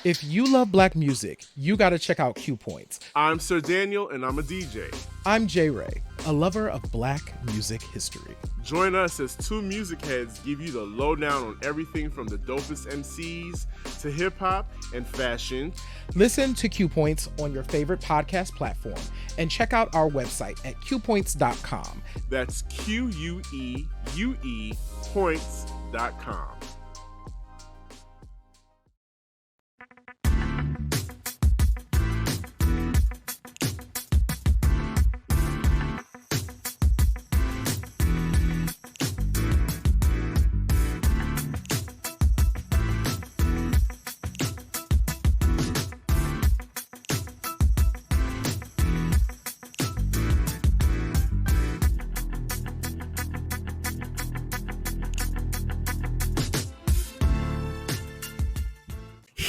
If you love black music, you got to check out Q Points. I'm Sir Daniel, and I'm a DJ. I'm J Ray, a lover of black music history. Join us as two music heads give you the lowdown on everything from the dopest MCs to hip hop and fashion. Listen to Q Points on your favorite podcast platform and check out our website at qpoints.com. That's QUEUE points.com.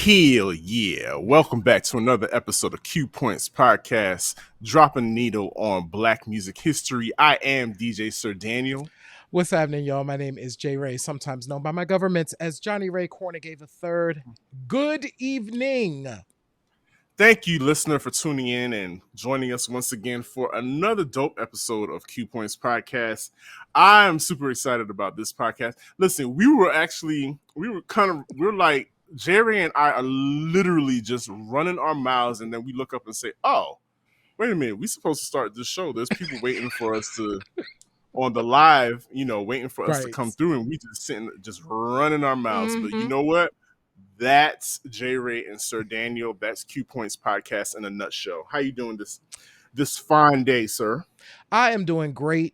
Hell yeah. Welcome back to another episode of Q Points Podcast, dropping a needle on black music history. I am DJ Sir Daniel. What's happening, y'all? My name is J Ray, sometimes known by my government as Johnny Ray Cornegave III. Good evening. Thank you, listener, for tuning in and joining us once again for another dope episode of Q Points Podcast. I am super excited about this podcast. Listen, we're like, Jerry and I are literally just running our mouths, and then we look up and say, oh, wait a minute, we're supposed to start this show. There's people waiting for us to, on the live, waiting for us to come through, and we just sitting, just running our mouths. But you know what? That's J Ray and Sir Daniel. That's Q Points Podcast in a nutshell. How you doing this fine day, sir? I am doing great.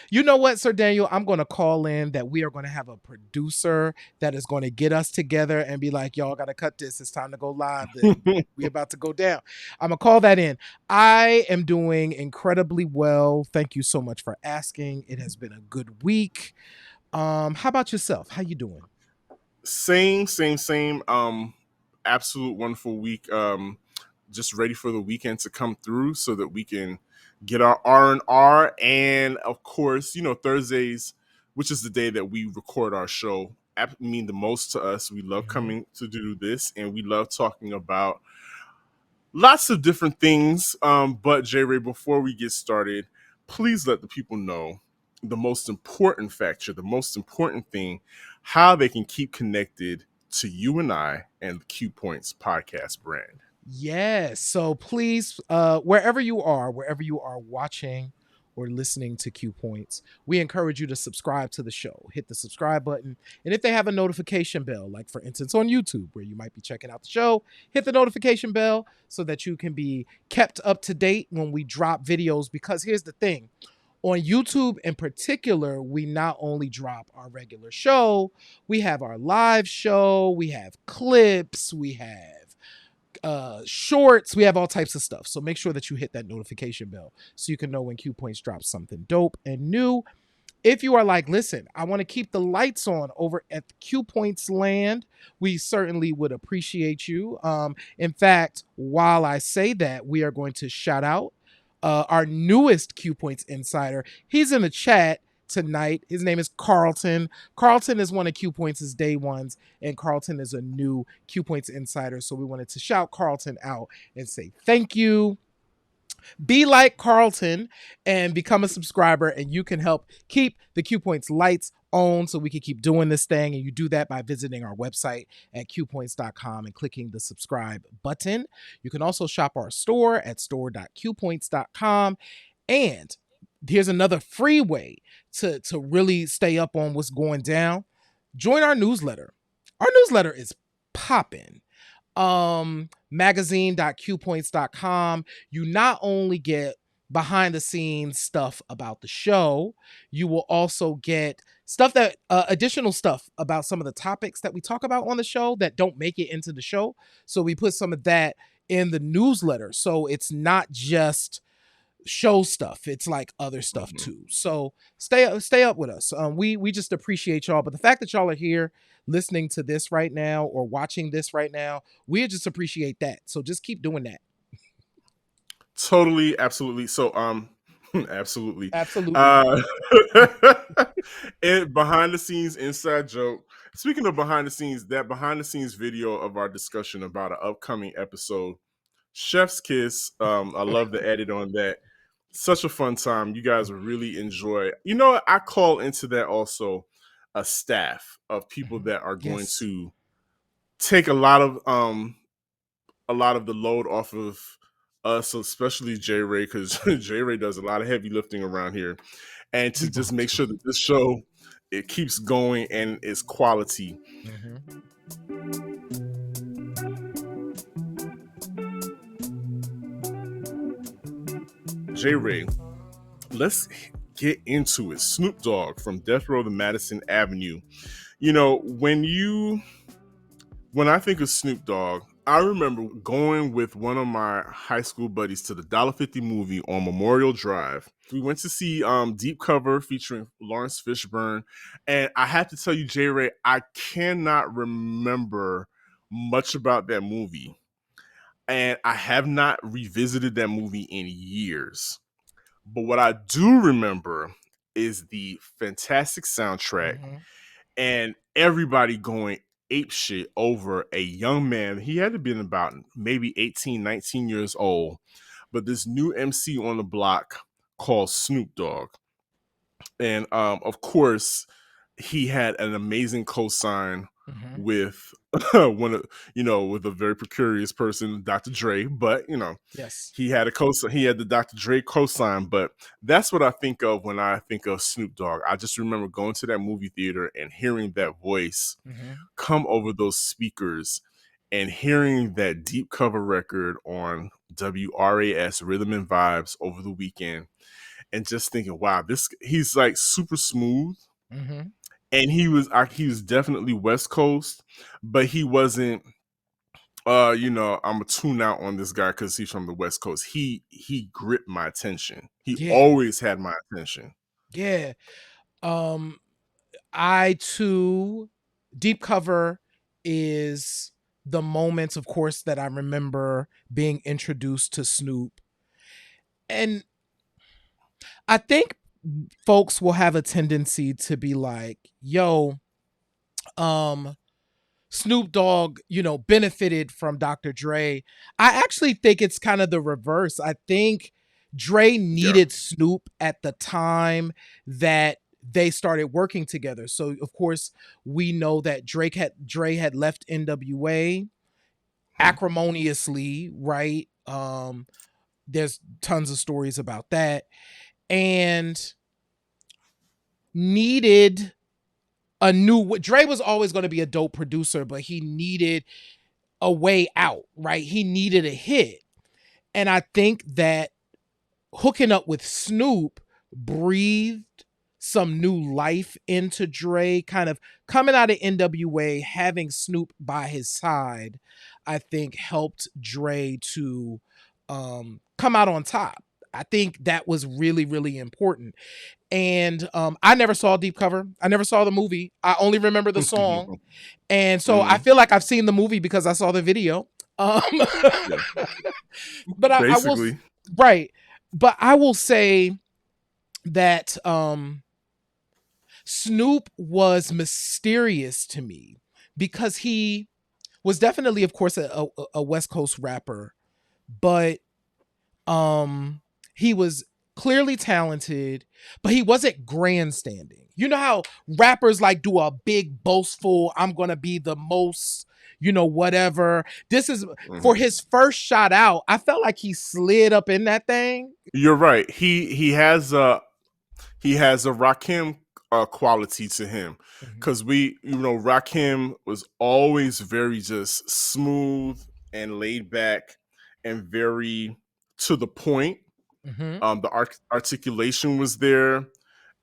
You know what, Sir Daniel? I'm going to call in that we are going to have a producer that is going to get us together and be like, y'all got to cut this. It's time to go live. We're about to go down. I'm going to call that in. I am doing incredibly well. Thank you so much for asking. It has been a good week. How about yourself? How you doing? Same. Absolute wonderful week. Just ready for the weekend to come through so that we can get our R&R, and of course, Thursdays, which is the day that we record our show, mean the most to us. We love coming to do this, and we love talking about lots of different things. But J Ray, before we get started, please let the people know the most important factor, the most important thing, how they can keep connected to you and I and the Q Points Podcast brand. Yes. So please, wherever you are watching or listening to Q Points, we encourage you to subscribe to the show. Hit the subscribe button. And if they have a notification bell, like for instance on YouTube, where you might be checking out the show, hit the notification bell so that you can be kept up to date when we drop videos. Because here's the thing. On YouTube in particular, we not only drop our regular show, we have our live show, we have clips, we have shorts, we have all types of stuff. So make sure that you hit that notification bell so you can know when Q Points drops something dope and new. If you are like, listen, I want to keep the lights on over at the Q Points land, we certainly would appreciate you. In fact, while I say that, we are going to shout out our newest Q Points insider. He's in the chat tonight. His name is Carlton. Carlton is one of Q Points' day ones, and Carlton is a new Q Points insider. So we wanted to shout Carlton out and say thank you. Be like Carlton and become a subscriber, and you can help keep the Q Points lights on so we can keep doing this thing. And you do that by visiting our website at qpoints.com and clicking the subscribe button. You can also shop our store at store.qpoints.com. And here's another free way to really stay up on what's going down. Join our newsletter. Our newsletter is popping. Magazine.qpoints.com. You not only get behind the scenes stuff about the show, you will also get stuff that additional stuff about some of the topics that we talk about on the show that don't make it into the show. So we put some of that in the newsletter. So it's not just show stuff, it's like other stuff too. So stay up with us. We just appreciate y'all. But the fact that y'all are here listening to this right now or watching this right now, we just appreciate that. So just keep doing that. Totally, absolutely. So absolutely. And And behind the scenes inside joke. Speaking of behind the scenes, that behind the scenes video of our discussion about an upcoming episode, Chef's Kiss. I love the edit on that. Such a fun time. You guys will really enjoy. You know, I call into that also a staff of people that are going Yes. to take a lot of the load off of us, especially J Ray, because J Ray does a lot of heavy lifting around here, and to We just both make do. sure that this show it keeps going and is quality. J Ray, let's get into it. Snoop Dogg from Death Row to Madison Avenue. You know, when I think of Snoop Dogg, I remember going with one of my high school buddies to the $1.50 movie on Memorial Drive. We went to see Deep Cover featuring Lawrence Fishburne. And I have to tell you, J Ray, I cannot remember much about that movie. And I have not revisited that movie in years. But what I do remember is the fantastic soundtrack and everybody going ape shit over a young man. He had to be about maybe 18, 19 years old. But this new MC on the block called Snoop Dogg. And of course, he had an amazing cosign with one of with a very precarious person, Dr. Dre. But Yes. he had he had the Dr. Dre cosign. But that's what I think of when I think of Snoop Dogg. I just remember going to that movie theater and hearing that voice come over those speakers and hearing that Deep Cover record on WRAS Rhythm and Vibes over the weekend and just thinking, wow, he's like super smooth. And he was definitely West Coast, but he wasn't I'm a tune out on this guy because he's from the West Coast. He gripped my attention. He Yeah. always had my attention. Yeah. I too, Deep Cover is the moments, of course, that I remember being introduced to Snoop. And I think folks will have a tendency to be like, yo, Snoop Dogg, benefited from Dr. Dre. I actually think it's kind of the reverse. I think Dre Yeah. needed Snoop at the time that they started working together. So of course, we know that Dre had left NWA acrimoniously, right? There's tons of stories about that. And needed a new Dre was always going to be a dope producer, but he needed a way out, right? He needed a hit. And I think that hooking up with Snoop breathed some new life into Dre, kind of coming out of NWA, having Snoop by his side, I think helped Dre to come out on top. I think that was really, really important. And I never saw Deep Cover. I never saw the movie. I only remember the song. And so I feel like I've seen the movie because I saw the video. Yeah. But I will, Basically. right. But I will say that Snoop was mysterious to me because he was definitely, of course, a West Coast rapper, but he was clearly talented, but he wasn't grandstanding. You know how rappers like do a big boastful, I'm gonna be the most, whatever. This is for his first shot out. I felt like he slid up in that thing. You're right. He has a Rakim quality to him because Rakim was always very just smooth and laid back and very to the point. The articulation was there,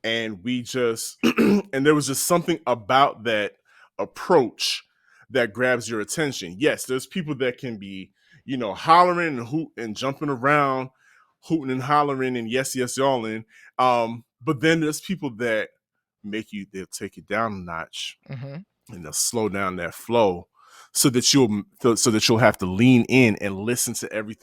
and we just and there was just something about that approach that grabs your attention. Yes, there's people that can be hollering and hoot and jumping around, hooting and hollering and yes y'all in. But then there's people that they'll take it down a notch and they'll slow down that flow so that you'll have to lean in and listen to every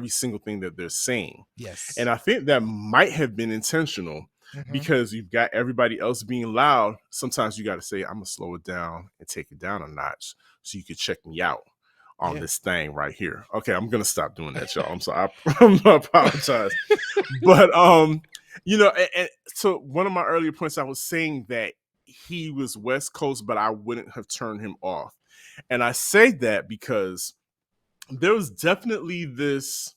single thing that they're saying. Yes. And I think that might have been intentional Mhm. because you've got everybody else being loud. Sometimes you got to say, I'm gonna slow it down and take it down a notch so you can check me out on Yeah. this thing right here. Okay, I'm gonna stop doing that, y'all. I'm sorry. I apologize. But and so one of my earlier points, I was saying that he was West Coast, but I wouldn't have turned him off. And I say that because there was definitely this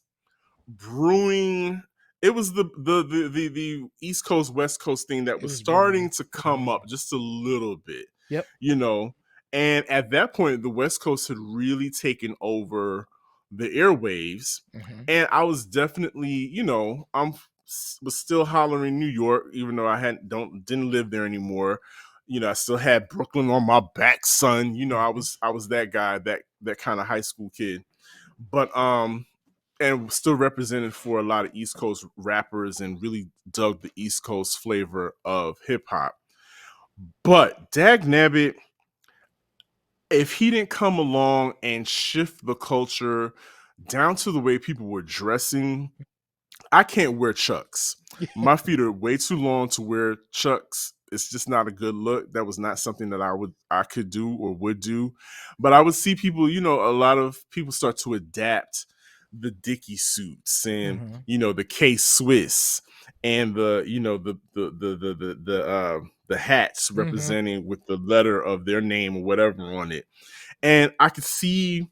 brewing. It was the East Coast West Coast thing that It was was brewing. starting to come up just a little bit, Yep. you know. And at that point, the West Coast had really taken over the airwaves, Mhm. and I was definitely, was still hollering New York, even though I didn't live there anymore. I still had Brooklyn on my back, son. Mhm. I was that guy, that kind of high school kid. But and still represented for a lot of East Coast rappers and really dug the East Coast flavor of hip hop. But dag nabbit, if he didn't come along and shift the culture down to the way people were dressing, I can't wear Chucks. My feet are way too long to wear Chucks. It's just not a good look. That was not something that I could do or would do. But I would see people, a lot of people start to adapt the Dickie suits and Mhm. the K Swiss and the hats Mhm. representing with the letter of their name or whatever on it. And I could see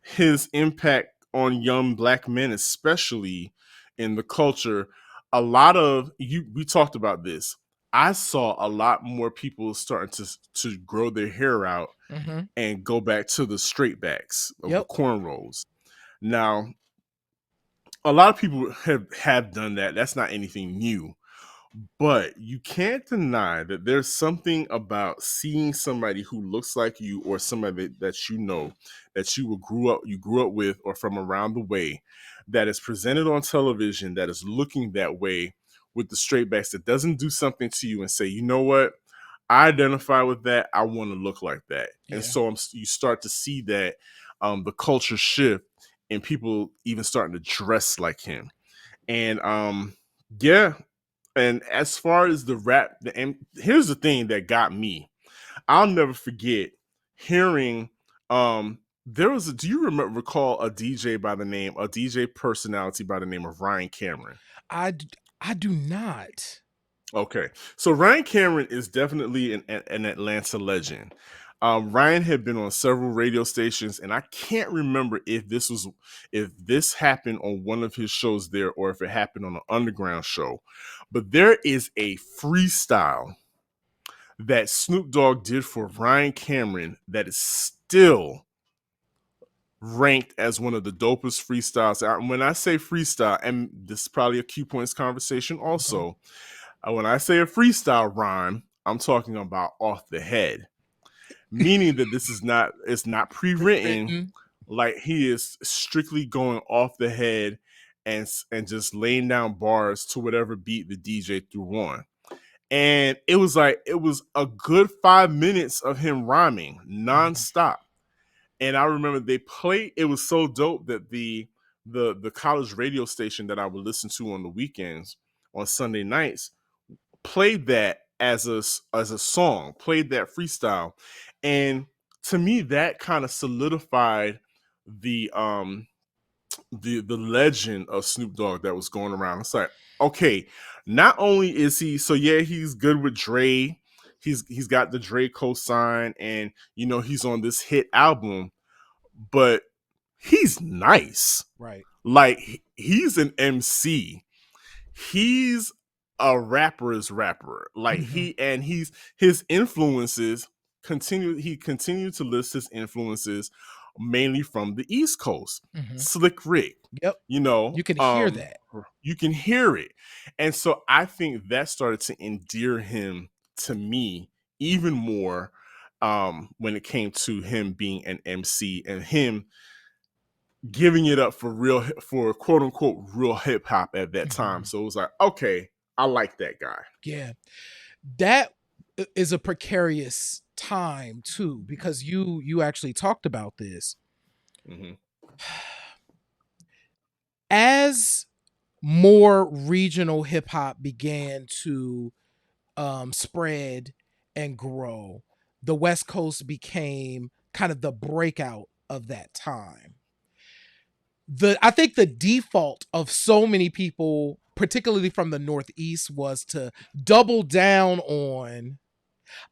his impact on young black men, especially in the culture. A lot of we talked about this. I saw a lot more people starting to grow their hair out Mhm. and go back to the straight backs of the Yep. cornrows. Now, a lot of people have done that. That's not anything new. But you can't deny that there's something about seeing somebody who looks like you or somebody that that you grew up with or from around the way that is presented on television that is looking that way with the straight backs that doesn't do something to you and say, you know what? I identify with that. I want to look like that. And Yeah. so you start to see that the culture shift and people even starting to dress like him. And yeah, and as far as the rap, and here's the thing that got me. I'll never forget hearing there was do you recall a DJ a DJ personality by the name of Ryan Cameron? I do not. Okay. So Ryan Cameron is definitely an Atlanta legend. Ryan had been on several radio stations, and I can't remember if this happened on one of his shows there or if it happened on an underground show. But there is a freestyle that Snoop Dogg did for Ryan Cameron that is still ranked as one of the dopest freestyles. When I say freestyle, and this is probably a Q Points conversation Mhm. also, when I say a freestyle rhyme, I'm talking about off the head, meaning that it's not pre-written. Pre-written. Like he is strictly going off the head and just laying down bars to whatever beat the DJ threw on. And it was a good 5 minutes of him rhyming Mhm. nonstop. And I remember they played. It was so dope that the college radio station that I would listen to on the weekends on Sunday nights played that as a song, played that freestyle, and to me that kind of solidified the the legend of Snoop Dogg that was going around. It's like, okay, not only is he so yeah, he's good with Dre, he's got the Dre cosign, and he's on this hit album, but he's nice. Right. Like he's an MC, he's a rapper's rapper. Like Mhm. he's his influences he continued to list his influences mainly from the East Coast. Mhm. Slick Rick, Yep. you know, You can hear um that. you can hear it. And so I think that started to endear him to me even more when it came to him being an MC and him giving it up for quote unquote real hip hop at that time. Mhm. So it was like, okay, I like that guy. Yeah. That is a precarious time too, because you actually talked about this. Hmm. As more regional hip hop began to spread and grow, the West Coast became kind of the breakout of that time. I think the default of so many people, particularly from the Northeast, was to double down on,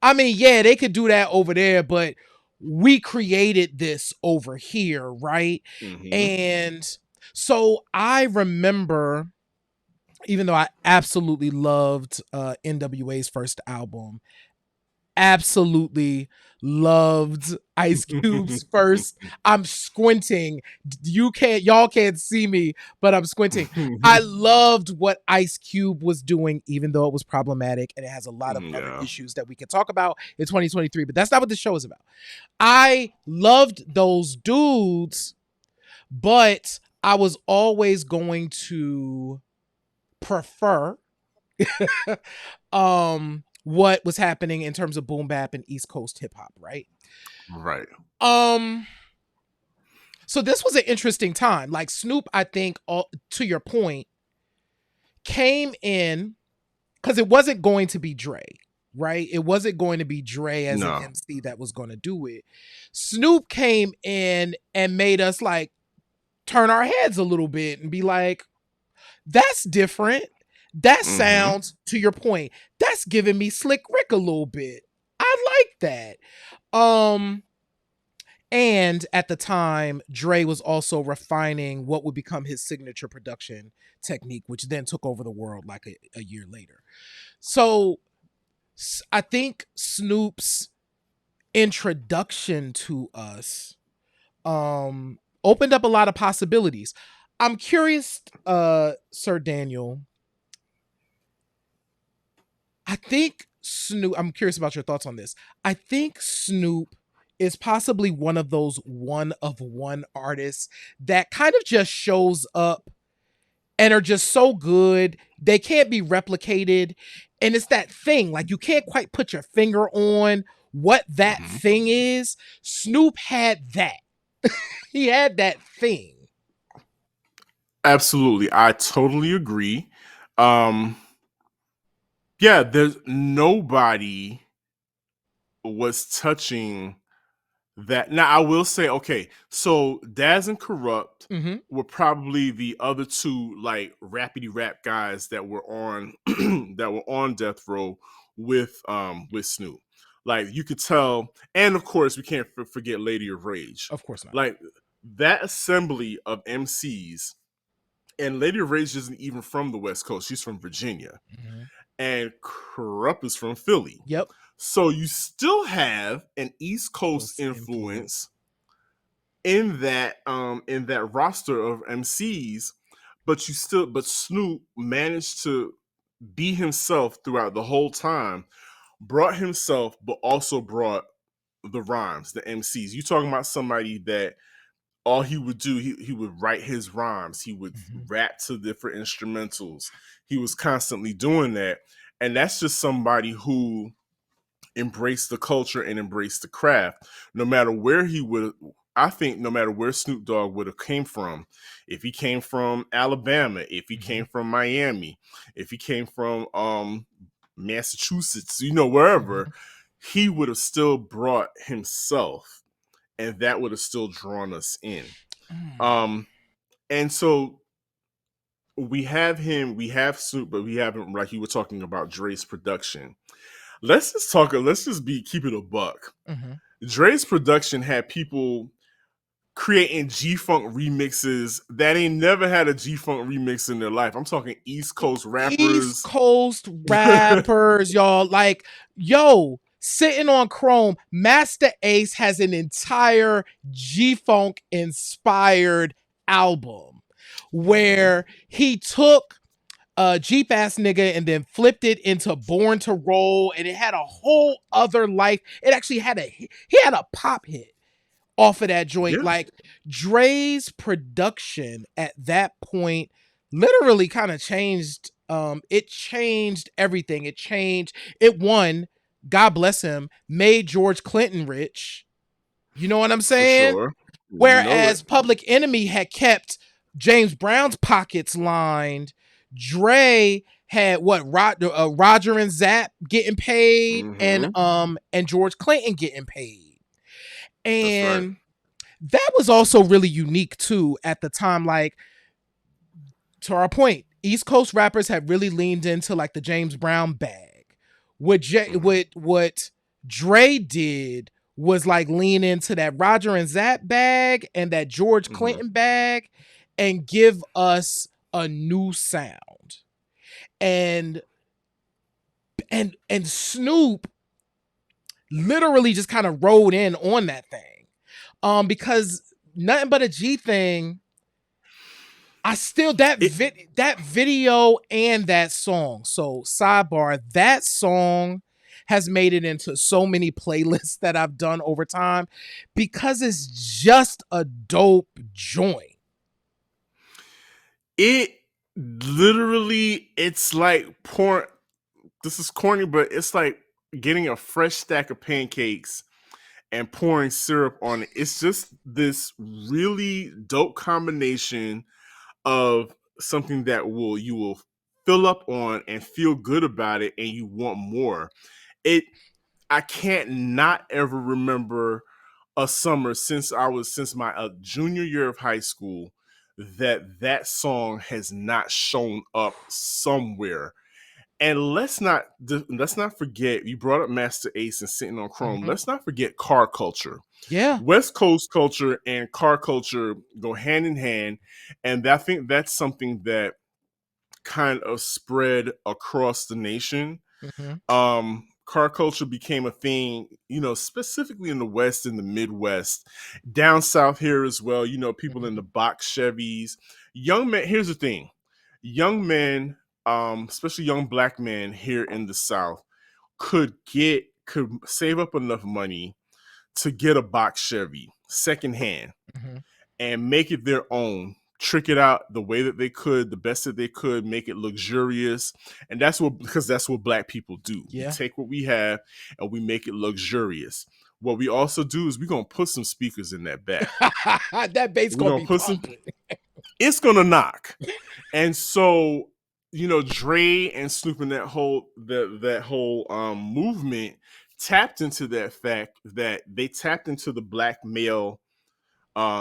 I mean, yeah, they could do that over there, but we created this over here, right? Mm-hmm. And so I remember, even though I absolutely loved NWA's first album, absolutely loved Ice Cube's first. I'm squinting. Y'all can't see me, but I'm squinting. I loved what Ice Cube was doing, even though it was problematic and it has a lot of other Yeah. issues that we can talk about in 2023, but that's not what the show is about. I loved those dudes, but I was always going to prefer what was happening in terms of boom bap and East Coast hip hop, right? Right. So this was an interesting time. Like Snoop, I think, to your point, came in because it wasn't going to be Dre, right? It wasn't going to be Dre as an No. MC that was going to do it. Snoop came in and made us like turn our heads a little bit and be like, that's different. That sounds, to your point, that's giving me Slick Rick a little bit. I like that. And at the time, Dre was also refining what would become his signature production technique, which then took over the world like a year later. So I think Snoop's introduction to us opened up a lot of possibilities. I'm curious, Sir Daniel. I think Snoop, I'm curious about your thoughts on this. I think Snoop is possibly one of those one of one artists that kind of just shows up and are just so good. They can't be replicated. And it's that thing, like you can't quite put your finger on what that thing is. Snoop had that. He had that thing. Absolutely. I totally agree. Um, yeah, there's nobody was touching that. Now I will say, okay, so Daz and Corrupt Mm-hmm. were probably the other two like rapidy rap guys that were on that were on death row with Snoop. Like you could tell, and of course we can't forget Lady of Rage. Of course not. Like that assembly of MCs, and Lady of Rage isn't even from the West Coast; she's from Virginia, Mm-hmm. and Corrupt is from Philly. Yep. So you still have an East Coast influence in that roster of MCs, but Snoop managed to be himself throughout the whole time, brought himself, but also brought the rhymes, the MCs. You talking about somebody that all he would do, he would write his rhymes, he would rap to different instrumentals. He was constantly doing that. And that's just somebody who embraced the culture and embraced the craft. No matter where he would, I think no matter where Snoop Dogg would have came from, if he came from Alabama, if he came from Miami, if he came from Massachusetts, wherever, he would have still brought himself, and that would have still drawn us in. And so we have Snoop, but we haven't, like you were talking about, Dre's production. Let's just keep it a buck. Dre's production had people creating G-Funk remixes that ain't never had a G-Funk remix in their life. I'm talking East Coast rappers. East Coast rappers, y'all. Like, yo, sitting on Chrome, Master Ace has an entire G-Funk inspired album where he took Jeep Ass Nigga and then flipped it into Born to Roll, and it had a whole other life. It actually had he had a pop hit off of that joint. Yeah. Like Dre's production at that point literally kind of changed. It changed everything. It won, God bless him, made George Clinton rich. You know what I'm saying? For sure. Whereas Public Enemy had kept James Brown's pockets lined, Dre had what Roger and Zapp getting paid, Mm-hmm. and George Clinton getting paid, That's right. and that was also really unique too at the time. Like, to our point, East Coast rappers had really leaned into like the James Brown bag. Mm-hmm. What Dre did was like lean into that Roger and Zapp bag and that George Mm-hmm. Clinton bag and give us a new sound. And Snoop literally just kind of rode in on that thing. Because Nothing But a G thing, I still It that video and that song. So sidebar, that song has made it into so many playlists that I've done over time because it's just a dope joint. it literally, it's like pouring. This is corny, but it's like getting a fresh stack of pancakes and pouring syrup on it. It's just this really dope combination of something that you will fill up on and feel good about it, and you want more. It I can't not ever remember a summer since my junior year of high school that song has not shown up somewhere. And let's not forget, you brought up Master Ace and Sitting on Chrome. Mhm. Let's not forget car culture. Yeah. West Coast culture and car culture go hand in hand, and I think that's something that kind of spread across the nation. Mhm. Car culture became a thing, specifically in the West and the Midwest, down south here as well. People in the Mhm. box Chevys, young men. Here's the thing: young men, especially young black men here in the South, could save up enough money to get a box Chevy secondhand Mhm. and make it their own, trick it out the way that they could, the best that they could, make it luxurious. And because that's what black people do. We Yeah. take what we have and we make it luxurious. What we also do is we're going to put some speakers in that back. That bass We're gonna going to be put some, pumping. it's going to knock. And so, Dre and Snoop and that whole movement tapped into that fact, that they tapped into the black male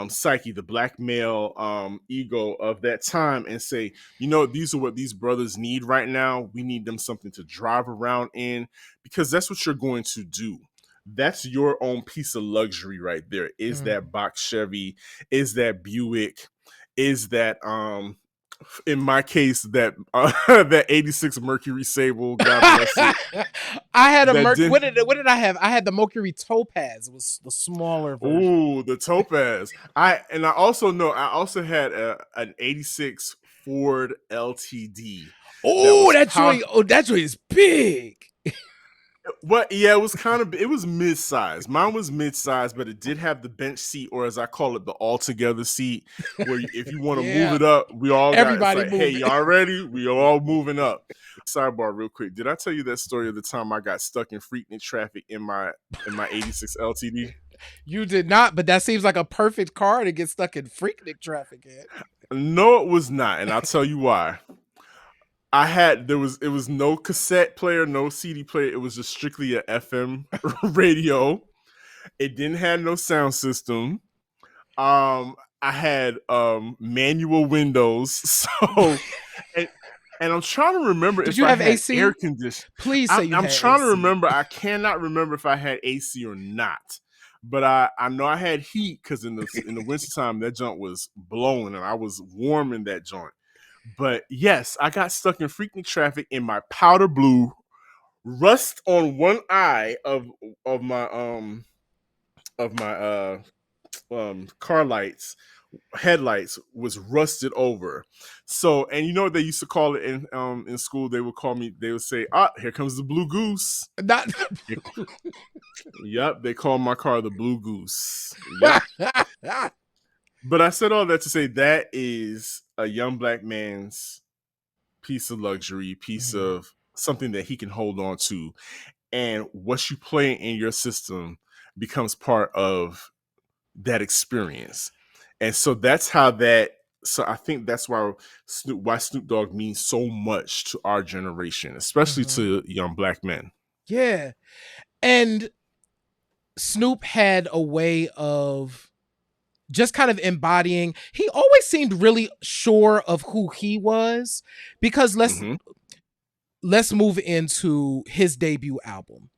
psyche, the black male ego of that time, and say, these are what these brothers need right now. We need them something to drive around in, because that's what you're going to do. That's your own piece of luxury right there. Is Mm. that box Chevy? Is that Buick? Is that in my case, that that 86 Mercury Sable, God bless it. I had a That Merc. did What did I have? I had the Mercury Topaz. It was the smaller version. Ooh, the Topaz. I also had an 86 Ford LTD that Oh, was that power. joint. Oh, that joint is big. What? Yeah, it was mid-size. Mine was mid-size, but it did have the bench seat, or as I call it, the all-together seat, where if you want to move Yeah. it up, we all got, it's Everybody like, hey, moving. y'all ready? We all moving up. Sidebar real quick. Did I tell you that story of the time I got stuck in Freaknik traffic in my 86 LTD? You did not, but that seems like a perfect car to get stuck in Freaknik traffic in. No, it was not, and I'll tell you why. It was no cassette player, no CD player. It was just strictly a FM radio. It didn't have no sound system. I had manual windows. So and, and I'm trying to remember Did if you I have had air AC? conditioning. Please say I'm, you I'm had trying to AC. remember. I cannot remember if I had AC or not. But I know I had heat, because in the wintertime that joint was blowing and I was warm in that joint. But yes, I got stuck in Freaknik traffic in my powder blue, rust on one eye of my of my car lights, headlights was rusted over. So, and you know what they used to call it in school? They would say, "Ah, here comes the blue goose." Not. Yep, they call my car the blue goose. Yep. But I said all that to say that is a young black man's piece of luxury, piece Mhm. of something that he can hold on to. And what you play in your system becomes part of that experience. And so that's how that So I think that's why Snoop Dogg means so much to our generation, especially Mhm. to young black men. Yeah. And Snoop had a way of just kind of embodying, he always seemed really sure of who he was, because Mm-hmm. let's move into his debut album.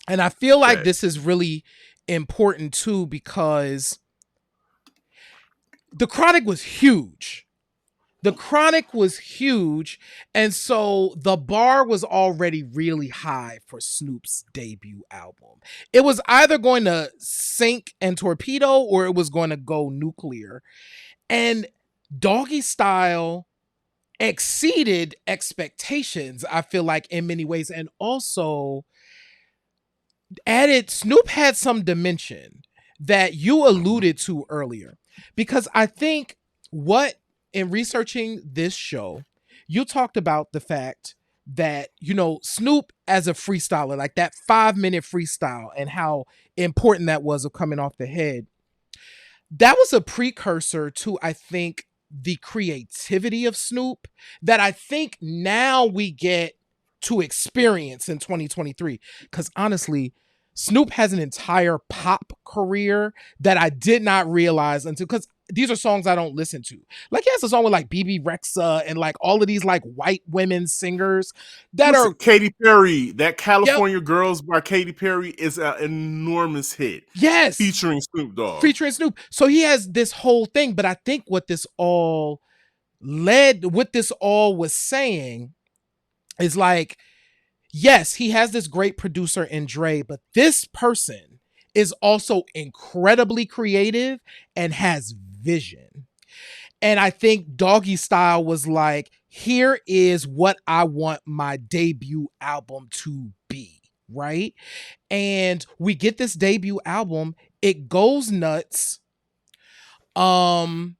And I feel like Okay. this is really important too, because the Chronic was huge. The Chronic was huge. And so the bar was already really high for Snoop's debut album. It was either going to sink and torpedo, or it was going to go nuclear. And Doggystyle exceeded expectations, I feel like, in many ways. And also added, Snoop had some dimension that you Mm-hmm. alluded to earlier. Because I think what, in researching this show, you talked about the fact that, Snoop as a freestyler, like that 5-minute freestyle, and how important that was of coming off the head. That was a precursor to, I think, the creativity of Snoop that I think now we get to experience in 2023. Because honestly, Snoop has an entire pop career that I did not realize until, because these are songs I don't listen to. Like, he has a song with like BB Rexa and like all of these like white women singers that Listen, are, Katy Perry, that yep, California Girls by Katy Perry is an enormous hit yes, featuring Snoop Dogg. featuring Snoop. So he has this whole thing, but I think what this all was saying is like, yes, he has this great producer in Dre, but this person is also incredibly creative and has vision. And I think Doggystyle was like, here is what I want my debut album to be, right? And we get this debut album, it goes nuts. Um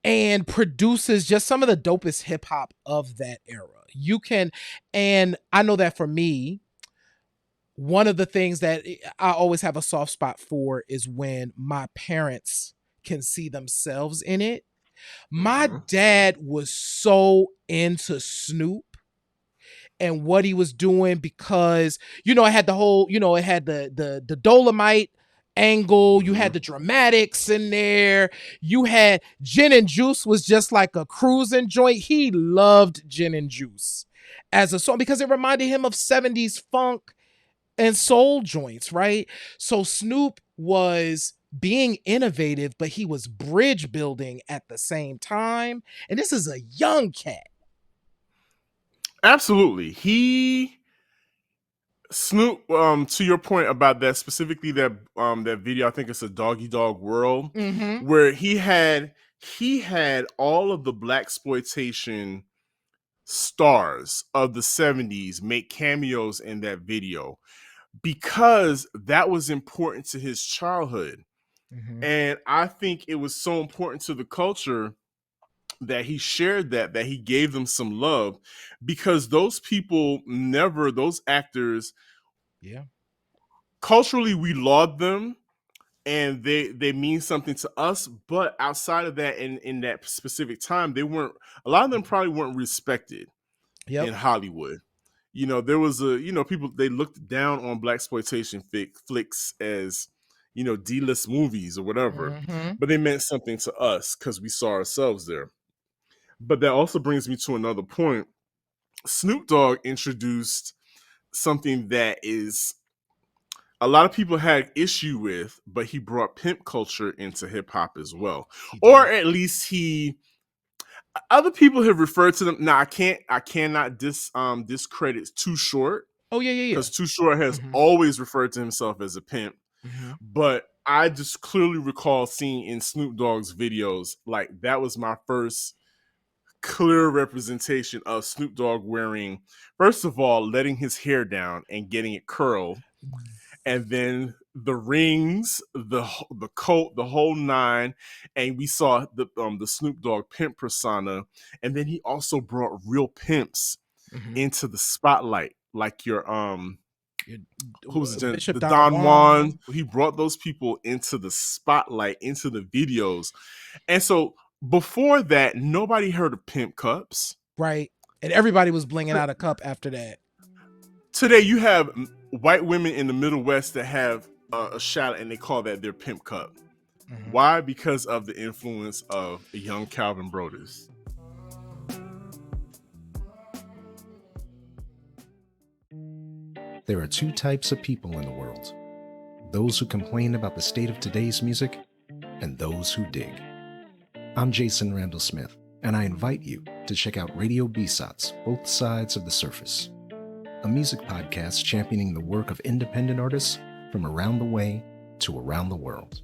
and produces just some of the dopest hip hop of that era. And I know that for me, one of the things that I always have a soft spot for is when my parents can see themselves in it. My Mm-hmm. dad was so into Snoop and what he was doing, because I had the whole, it had the Dolomite angle, you Mm-hmm. had the dramatics in there, you had Gin and Juice was just like a cruising joint. He loved Gin and Juice as a song because it reminded him of 70s funk and soul joints, right? So Snoop was being innovative, but he was bridge building at the same time. And this is a young cat. Absolutely. Snoop, to your point about that, specifically that video, I think it's a Doggy Dog World, Mm-hmm. where he had all of the black exploitation stars of the 70s make cameos in that video, because that was important to his childhood. Mm-hmm. And I think it was so important to the culture that he shared that he gave them some love, because those actors, Yeah. culturally we laud them, and they mean something to us, but outside of that, in that specific time, they weren't, a lot of them probably weren't respected in Yep. Hollywood. There was people, they looked down on black exploitation flicks as, D-list movies or whatever, Mm-hmm. but they meant something to us because we saw ourselves there. But that also brings me to another point. Snoop Dogg introduced something that is a lot of people had issue with, but he brought pimp culture into hip hop as well. He Or did. at least other people have referred to them. Now I cannot discredit Too Short, Oh yeah, yeah, because Too Short yeah. has Mm-hmm. always referred to himself as a pimp. Mm-hmm. But I just clearly recall seeing in Snoop Dogg's videos, like, that was my first clear representation of Snoop Dogg wearing, first of all, letting his hair down and getting it curled, and then the rings, the coat, the whole nine, and we saw the Snoop Dogg pimp persona, and then he also brought real pimps Mm-hmm. into the spotlight, like your who was Bishop the Don Don Juan. Juan. He brought those people into the spotlight, into the videos, and so before that, nobody heard of pimp cups. Right. And everybody was blinging out a cup after that. Today, you have white women in the Middle West that have a shot, and they call that their pimp cup. Mhm. Why? Because of the influence of a young Calvin Brodus. There are two types of people in the world: those who complain about the state of today's music and those who dig. I'm Jason Randall Smith, and I invite you to check out Radio BSOTS, Both Sides of the Surface, a music podcast championing the work of independent artists from around the way to around the world.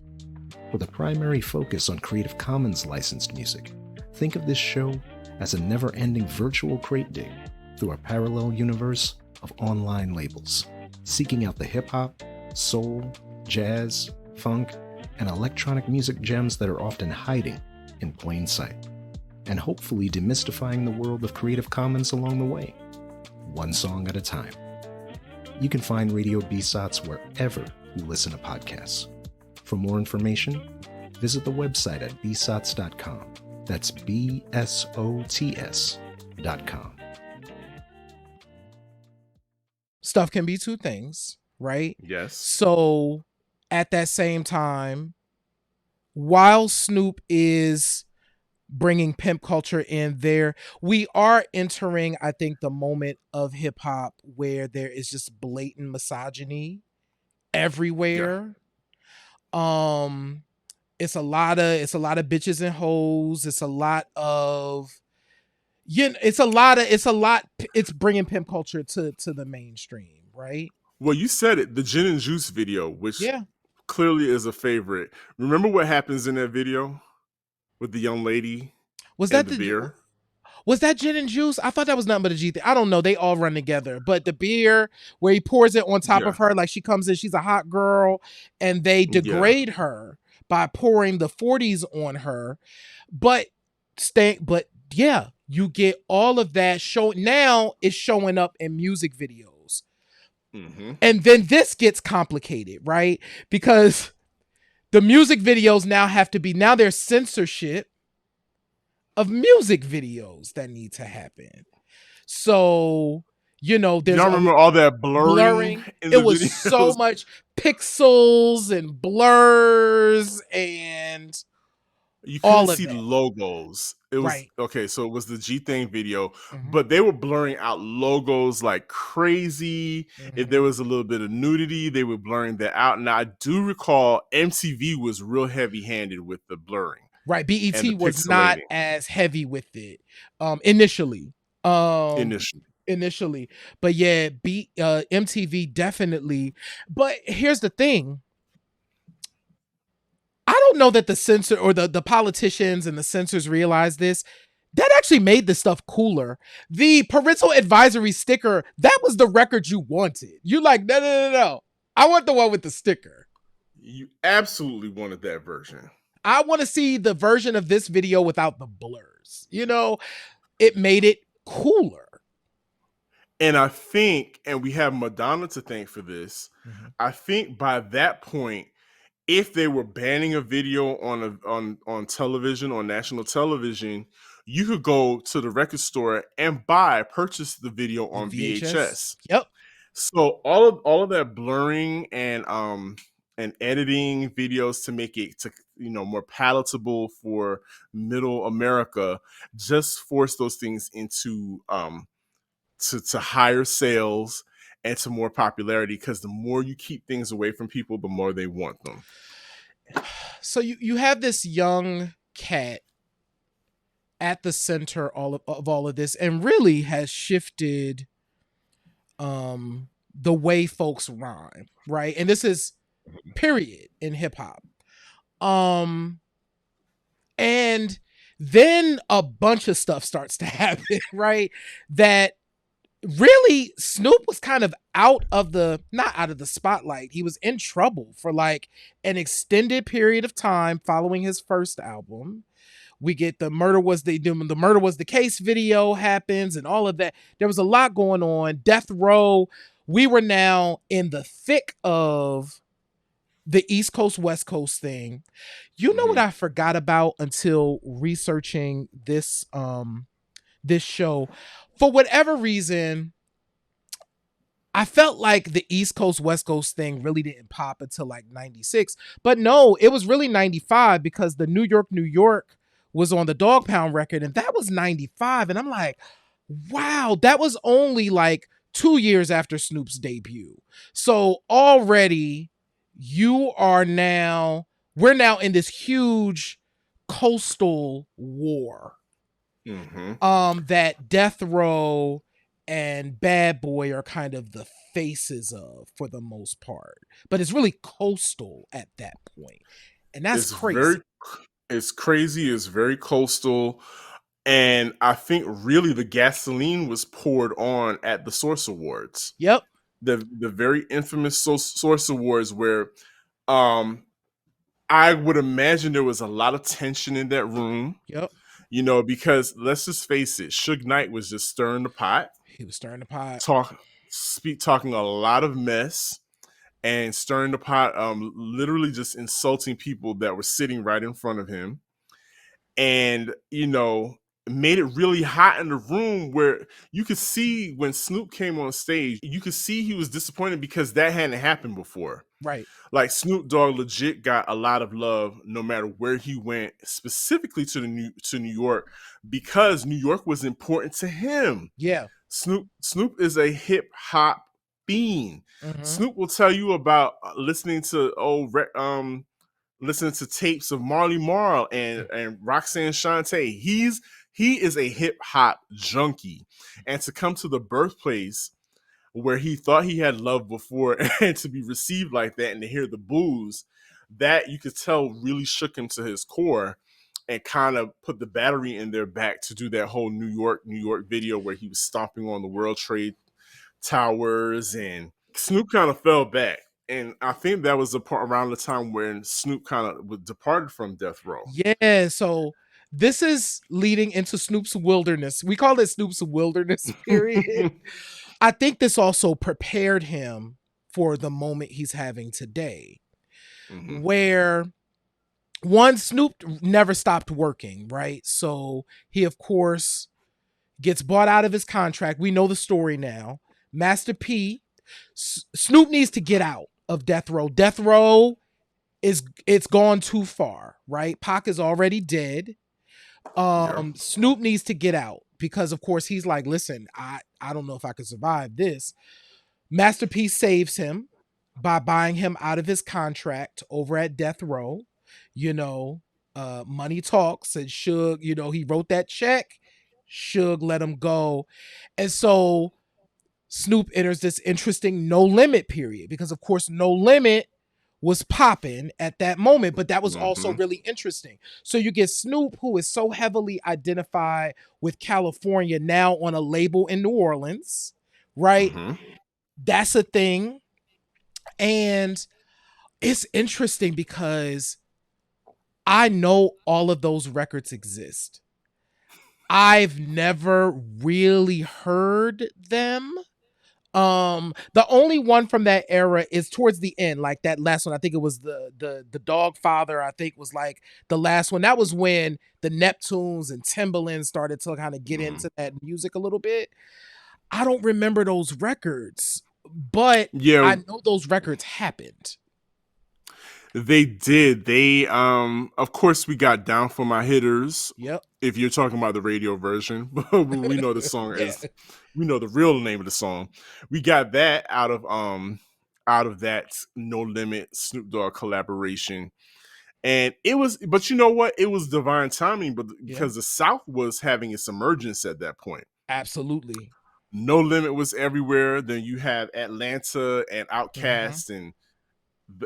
With a primary focus on Creative Commons licensed music, think of this show as a never-ending virtual crate dig through a parallel universe of online labels, seeking out the hip-hop, soul, jazz, funk, and electronic music gems that are often hiding in plain sight, and hopefully demystifying the world of Creative Commons along the way, one song at a time. You can find Radio BSOTS wherever you listen to podcasts. For more information, visit the website at bsots.com. That's BSOTS.com. Stuff can be two things, right? Yes. So at that same time, while Snoop is bringing pimp culture in there, we are entering, I think, the moment of hip hop where there is just blatant misogyny everywhere. Yeah. It's a lot of bitches and hoes. It's bringing pimp culture to the mainstream, right? Well, you said it. The Gin and Juice video, which clearly is a favorite. Remember what happens in that video with the young lady? Was that the beer? Was that Gin and Juice? I thought that was nothing but a G thing. I don't know. They all run together. But the beer where he pours it on top of her, like she comes in, she's a hot girl, and they degrade her by pouring the 40s on her. But you get all of that show. Now it's showing up in music videos. Mm-hmm. And then this gets complicated, right? Because the music videos now there's censorship of music videos that need to happen. So, there's y'all remember all that blurring it was videos? So much pixels and blurs and you couldn't see logos. It was okay, so it was the G Thing video, but they were blurring out logos like crazy. If there was a little bit of nudity, they were blurring that out. And I do recall MTV was real heavy-handed with the blurring. Right, BET was not as heavy with it initially. Initially, but yeah, MTV definitely. But here's the thing: I don't know that the censor or the politicians and the censors realize this. That actually made the stuff cooler. The Parental Advisory sticker, that was the record you wanted. You like, no. I want the one with the sticker. You absolutely wanted that version. I want to see the version of this video without the blurs. It made it cooler. And I think, and we have Madonna to thank for this, I think by that point, if they were banning a video on television, on national television, you could go to the record store and purchase the video on VHS. Yep. So all of that blurring and editing videos to make it more palatable for middle America just force those things into to higher sales and to more popularity, because the more you keep things away from people, the more they want them. So you have this young cat at the center of all of this, and really has shifted the way folks rhyme, right? And this is period in hip hop. And then a bunch of stuff starts to happen, right? That really Snoop was kind of not out of the spotlight. He was in trouble for like an extended period of time following his first album. We get the murder was the case video happens and all of that. There was a lot going on. Death Row. We were now in the thick of the East Coast, West Coast thing. You know what I forgot about until researching this this show? For whatever reason, I felt like the East Coast, West Coast thing really didn't pop until like 96. But no, it was really 95 because the New York, New York was on the Dog Pound record, and that was 95. And I'm like, wow, that was only like 2 years after Snoop's debut. So already we're now in this huge coastal war that Death Row and Bad Boy are kind of the faces of for the most part, but it's really coastal at that point, and that's crazy. It's crazy. It's very coastal, and I think really the gasoline was poured on at the Source Awards. Yep. The very infamous Source Awards, where I would imagine there was a lot of tension in that room. Yep. You know, because let's just face it, Suge Knight was just stirring the pot. He was stirring the pot. Talking a lot of mess and stirring the pot, literally just insulting people that were sitting right in front of him. And, you know, made it really hot in the room where you could see when Snoop came on stage, you could see he was disappointed because that hadn't happened before. Right. Like Snoop Dogg legit got a lot of love no matter where he went, specifically to New York, because New York was important to him. Yeah. Snoop is a hip hop fiend. Snoop will tell you about listening to tapes of Marley Marl and Roxanne Shante. He is a hip hop junkie, and to come to the birthplace where he thought he had love before and to be received like that and to hear the boos, that you could tell really shook him to his core and kind of put the battery in their back to do that whole New York video where he was stomping on the World Trade Towers, and Snoop kind of fell back. And I think that was the part around the time when Snoop kind of departed from Death Row. Yeah, so this is leading into Snoop's wilderness. We call it Snoop's wilderness period. I think this also prepared him for the moment he's having today, where one, Snoop never stopped working, right? So he, of course, gets bought out of his contract. We know the story now. Master P, Snoop needs to get out of Death Row. Death Row it's gone too far, right? Pac is already dead. Snoop needs to get out because, of course, he's like, listen, I don't know if I could survive this. Master P saves him by buying him out of his contract over at Death Row. You know, money talks, and Suge, you know, he wrote that check. Suge let him go. And so Snoop enters this interesting No Limit period because, of course, No Limit was popping at that moment, but that was also really interesting. So you get Snoop, who is so heavily identified with California, now on a label in New Orleans, right? That's a thing. And it's interesting because I know all of those records exist. I've never really heard them. The only one from that era is towards the end, like that last one. I think it was the Dog Father, I think was like the last one. That was when the Neptunes and Timbaland started to kind of get into that music a little bit. I don't remember those records, but I know those records happened. They did. They of course we got Down for My Hitters. Yep. If you're talking about the radio version, we know the song is, we know the real name of the song. We got that out of that No Limit Snoop Dogg collaboration. And it was, but you know what? It was divine timing, but because the South was having its emergence at that point. Absolutely. No Limit was everywhere. Then you have Atlanta and Outkast and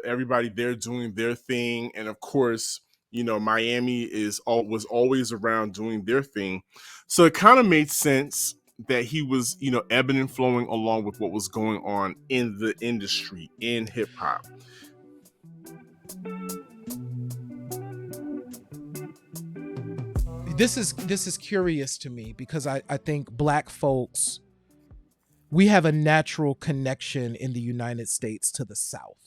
everybody there doing their thing. And of course, you know, Miami was always around doing their thing. So it kind of made sense that he was, you know, ebbing and flowing along with what was going on in the industry, in hip hop. This is curious to me because I think Black folks, we have a natural connection in the United States to the South.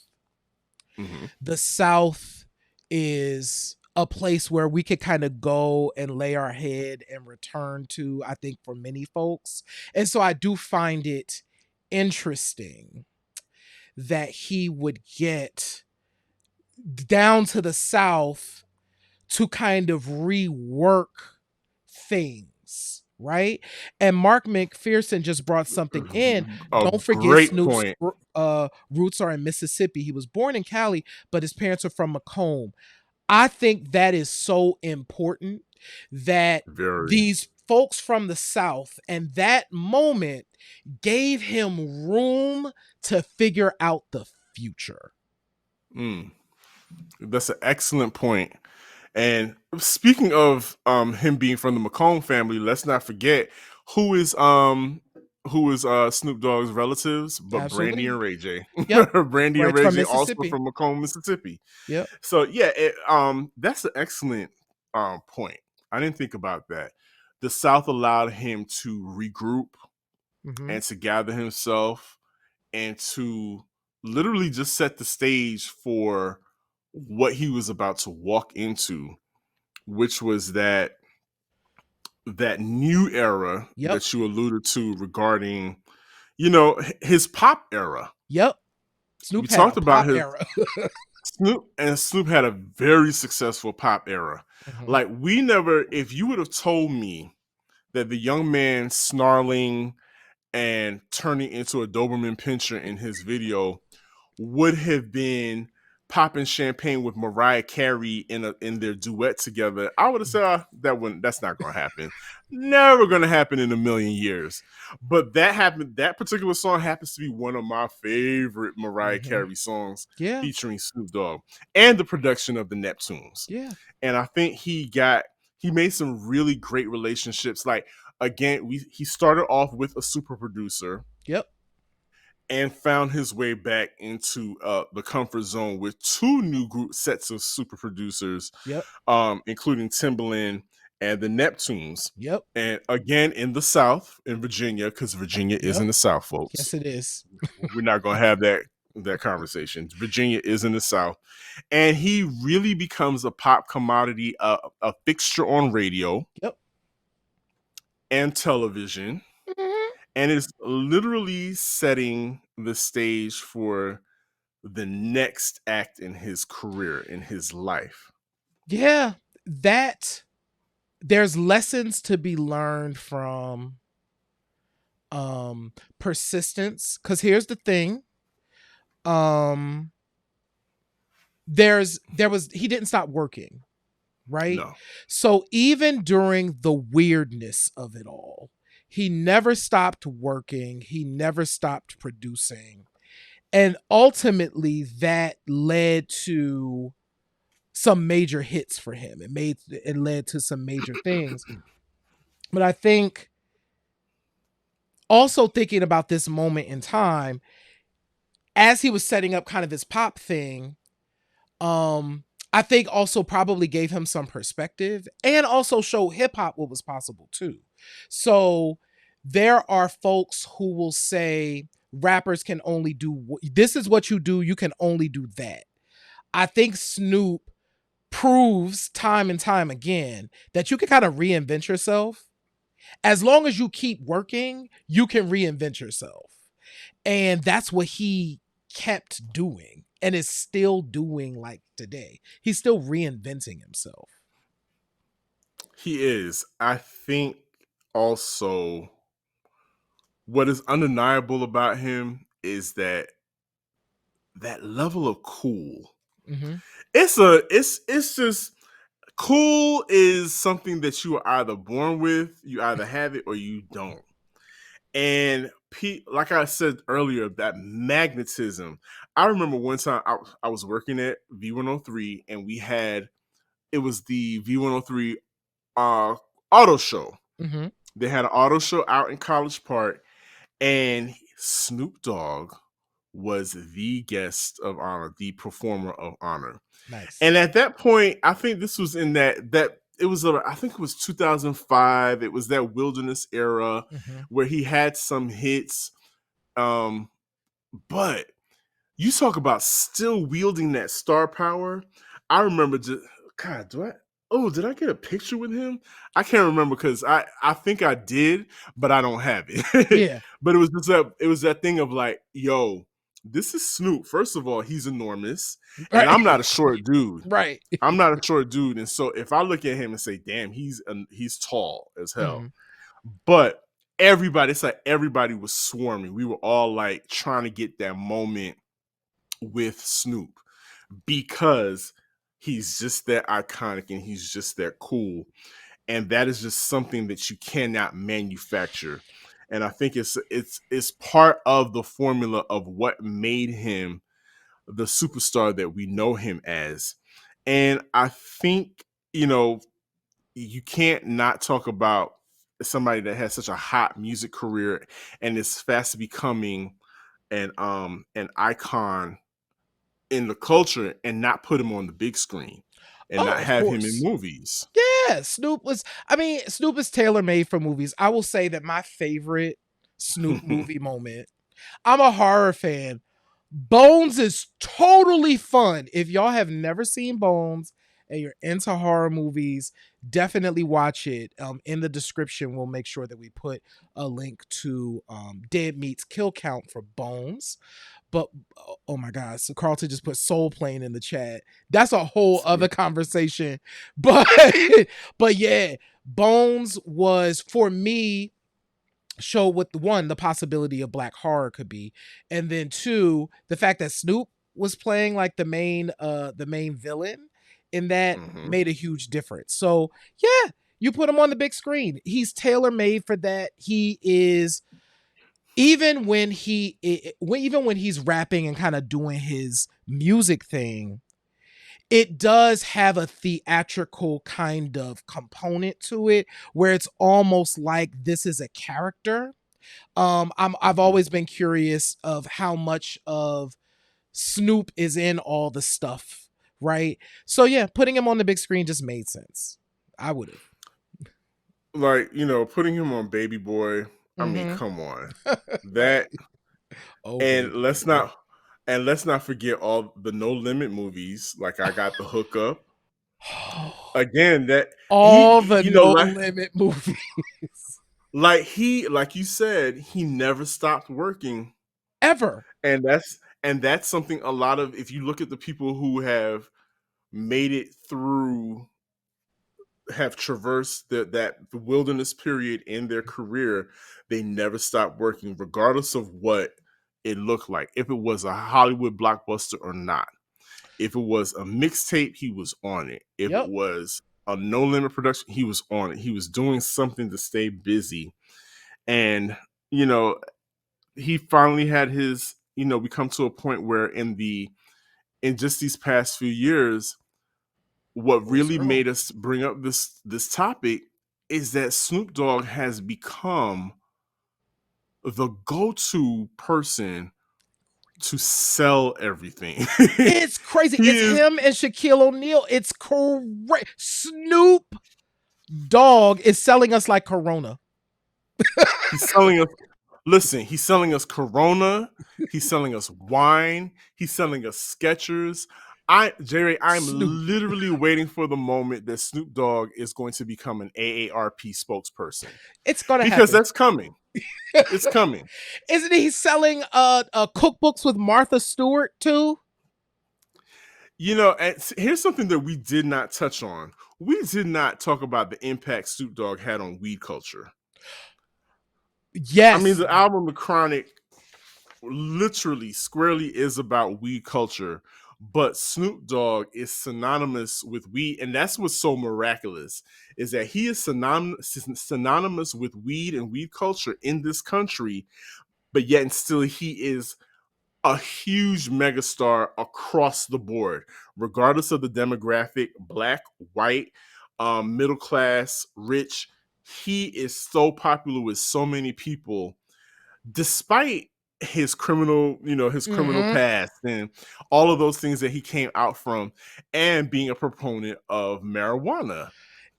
Mhm. The South is a place where we could kind of go and lay our head and return to, I think, for many folks. And so I do find it interesting that he would get down to the South to kind of rework things, right? And Mark McPherson just brought something in. A Don't forget great Snoop's point. roots are in Mississippi. He was born in Cali, but his parents are from Macomb. I think that is so important that Very. these folks from the South and that moment gave him room to figure out the future. Mm. That's an excellent point. And speaking of him being from the Macomb family, let's not forget who is Snoop Dogg's relatives, but Brandy Absolutely. and Ray J. Yep. Brandy and Right Ray from J also Mississippi. from Macomb, Mississippi. Yep. So yeah, that's an excellent point. I didn't think about that. The South allowed him to regroup Mm-hmm. and to gather himself and to literally just set the stage for what he was about to walk into, which was that new era Yep. that you alluded to regarding, you know, his pop era. Yep. We Snoop had a talked about pop his era. Snoop had a very successful pop era. Mm-hmm. Like we never, if you would have told me that the young man snarling and turning into a Doberman Pinscher in his video would have been popping champagne with Mariah Carey in their duet together, I would have said that's not going to happen. Never going to happen in a million years. But that happened. That particular song happens to be one of my favorite Mariah Carey songs, Yeah. featuring Snoop Dogg and the production of the Neptunes. Yeah. And I think he made some really great relationships. Like again, he started off with a super producer. Yep. And found his way back into the comfort zone with two new sets of super producers, Yep. Including Timbaland and the Neptunes. Yep. And again, in the South, in Virginia, because Virginia is in the South, folks. Yes, it is. We're not going to have that conversation. Virginia is in the South. And he really becomes a pop commodity, a fixture on radio. Yep. And television. Mm-hmm. And is literally setting the stage for the next act in his career, in his life. Yeah, there's lessons to be learned from persistence, because here's the thing. He didn't stop working, right? No. So even during the weirdness of it all, he never stopped working. He never stopped producing. And ultimately that led to some major hits for him. It led to some major things. But I think also thinking about this moment in time, as he was setting up kind of his pop thing, I think also probably gave him some perspective and also showed hip hop what was possible too. So there are folks who will say rappers can only do this is what you do. You can only do that. I think Snoop proves time and time again that you can kind of reinvent yourself. As long as you keep working, you can reinvent yourself. And that's what he kept doing and is still doing like today. He's still reinventing himself. He is. I think also what is undeniable about him is that level of cool. Mm-hmm. It's just cool is something that you are either born with, you either have it or you don't. And like I said earlier, that magnetism. I remember one time I was working at V103 and it was the V103 auto show. Mm-hmm. They had an auto show out in College Park, and Snoop Dogg was the guest of honor, the performer of honor. Nice. And at that point, I think this was in that it was I think it was 2005. It was that Wilderness era where he had some hits, but you talk about still wielding that star power. I remember just God, did I get a picture with him? I can't remember because I think I did, but I don't have it. Yeah. But it was that thing of like, yo, this is Snoop. First of all, he's enormous, and Right. I'm not a short dude. Right. I'm not a short dude, and so if I look at him and say, "Damn, he's tall as hell," Mhm. but it's like everybody was swarming. We were all like trying to get that moment with Snoop because he's just that iconic and he's just that cool. And that is just something that you cannot manufacture. And I think it's part of the formula of what made him the superstar that we know him as. And I think, you can't not talk about somebody that has such a hot music career and is fast becoming an icon in the culture and not put him on the big screen and Oh, not of have him in course. movies. Yeah, Snoop is tailor-made for movies. I will say that my favorite Snoop movie moment, I'm a horror fan. Bones is totally fun. If y'all have never seen Bones and you're into horror movies, definitely watch it. In the description, we'll make sure that we put a link to Dead Meat's kill count for Bones. But oh my god, so Carlton just put Soul Plane in the chat. That's a whole other conversation. But but yeah, Bones was for me show what the possibility of black horror could be, and then two, the fact that Snoop was playing like the main villain in that Mhm. made a huge difference. So yeah, you put him on the big screen. He's tailor made for that. He is even when even when he's rapping and kind of doing his music thing, it does have a theatrical kind of component to it where it's almost like this is a character. I've Mhm. always been curious of how much of Snoop is in all the stuff, right? So yeah, putting him on the big screen just made sense. I would have. Like, putting him on Baby Boy, I mean, Mm-hmm. come on. Right. That Oh and baby. let's not forget all the No Limit movies, like I Got the Hookup. Again, that All he the you know, No like Limit movies. like you said, he never stopped working. Ever. And that's something a lot of if you look at the people who made it through have traversed the wilderness period in their career, they never stopped working, regardless of what it looked like. If it was a Hollywood blockbuster or not, if it was a mixtape, he was on it. If it Yep. was a No Limit production, he was on it. He was doing something to stay busy, and you know, he finally had his. We come to a point where in just these past few years, what Full really circle. made us bring up this topic is that Snoop Dogg has become the go-to person to sell everything. It's crazy. He It's is him and Shaquille O'Neal. It's correct. Snoop Dogg is selling us like Corona. he's selling us listen, he's selling us Corona, he's selling us wine, he's selling us Skechers. Jerry, I'm Snoop. literally waiting for the moment that Snoop Dogg is going to become an AARP spokesperson It's gonna because happen. that's coming. It's coming. Isn't he selling cookbooks with Martha Stewart too? And here's something that we did not touch on. We did not talk about the impact Snoop Dogg had on weed culture. I mean, Yes. the album The Chronic literally squarely is about weed culture, but Snoop Dogg is synonymous with weed, and that's what's so miraculous is that he is synonymous with weed and weed culture in this country, but yet and still he is a huge megastar across the board, regardless of the demographic, black, white, middle class, rich. He is so popular with so many people, despite his criminal Mm-hmm. past and all of those things that he came out from, and being a proponent of marijuana.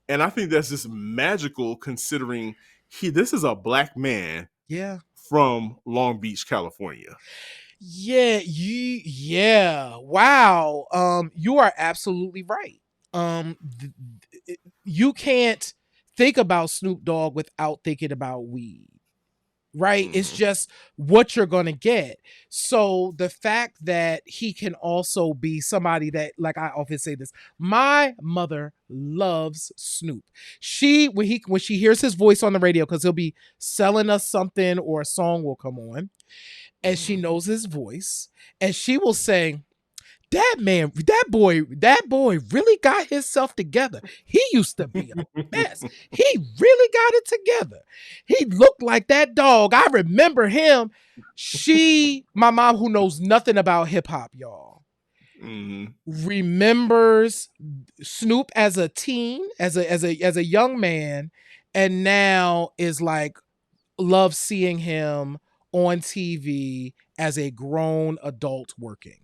And I think that's just magical considering this is a black man Yeah. from Long Beach, California. Yeah. Wow. You are absolutely right. You can't think about Snoop Dogg without thinking about weed. Right? It's Mm-hmm. just what you're going to get. So the fact that he can also be somebody that, like I often say this, my mother loves Snoop. When she hears his voice on the radio, because he'll be selling us something or a song will come on, and she Mm-hmm. knows his voice, and she will say, that boy really got himself together. He used to be a mess. He really got it together. He looked like that dog. I remember him. My mom, who knows nothing about hip hop, y'all, Mm-hmm. remembers Snoop as a teen, as a young man, and now is like, love seeing him on TV as a grown adult working.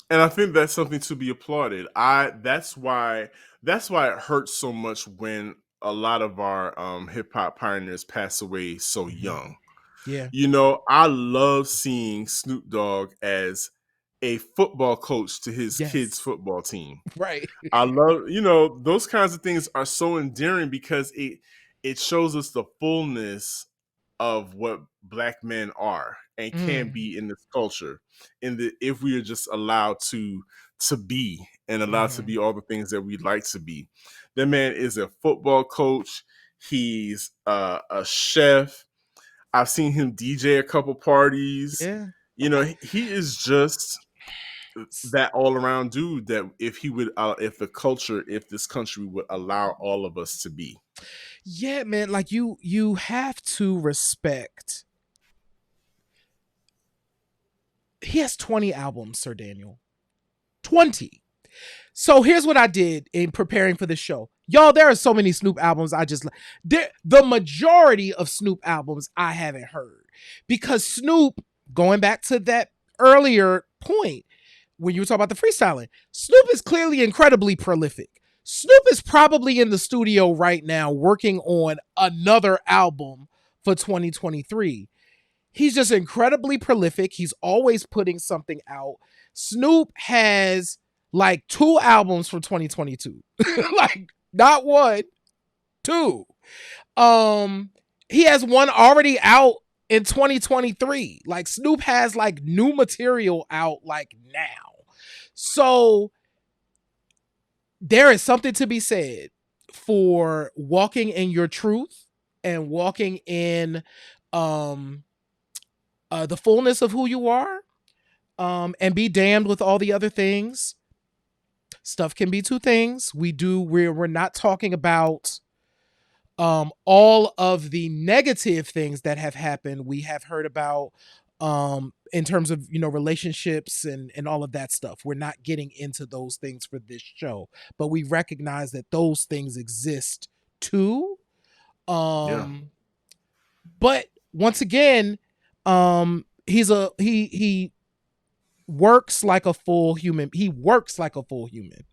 And I think that's something to be applauded. That's why it hurts so much when a lot of our hip hop pioneers pass away so Mhm. young. Yeah. I love seeing Snoop Dogg as a football coach to his kids' Yes. football team. Right. I love, those kinds of things are so endearing because it shows us the fullness of what black men are and can Mm. be in this culture. If we are just allowed to be and allowed to Mhm. be all the things that we'd like to be. That man is a football coach. He's a chef. I've seen him DJ a couple parties. Yeah. He is just that all around dude that if this country would allow all of us to be. Yeah, man. Like you have to respect. He has 20 albums, Sir Daniel. 20. So here's what I did in preparing for this show. Y'all, there are so many Snoop albums the majority of Snoop albums I haven't heard. Because Snoop, going back to that earlier point, when you were talking about the freestyling, Snoop is clearly incredibly prolific. Snoop is probably in the studio right now working on another album for 2023. He's just incredibly prolific. He's always putting something out. Snoop has like 2 albums from 2022. Like not one, two. Um he has one already out in 2023. Like Snoop has like new material out like now. So there is something to be said for walking in your truth and walking in um the fullness of who you are, and be damned with all the other things. Stuff can be two things. We're not talking about all of the negative things that have happened. We have heard about in terms of relationships and all of that stuff. We're not getting into those things for this show, but we recognize that those things exist too. Yeah. um but once again, he works like a full human. He works like a full human.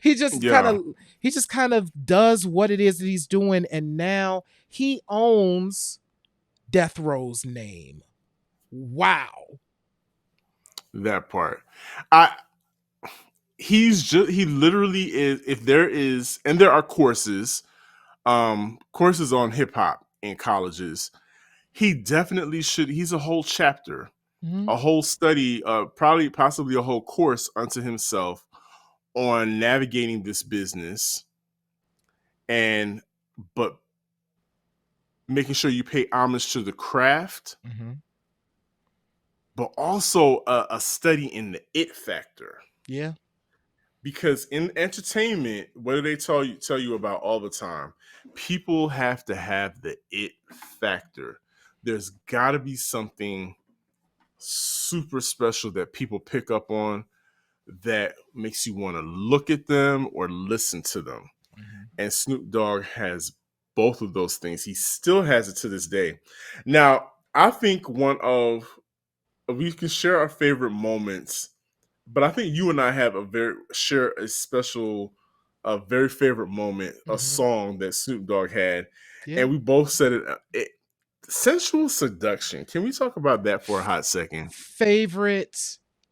he just kind Yeah. of he just kind of does what it is that he's doing, and now he owns Death Row's name. Wow. That part. I he literally is. If there is, and there are courses on hip hop in colleges, he definitely should. He's a whole chapter, Mhm. a whole study, probably possibly a whole course unto himself on navigating this business, and but making sure you pay homage to the craft, Mhm. but also a study in the it factor. Yeah. Because in entertainment, what do they tell you about all the time? People have to have the it factor. There's got to be something super special that people pick up on that makes you want to look at them or listen to them. Mhm. And Snoop Dogg has both of those things. He still has it to this day. Now, I think we can share our favorite moments, but I think you and I have share a special, a very favorite moment, a Mhm. song that Snoop Dogg had, Yeah. and we both said it Sensual Seduction. Can we talk about that for a hot second?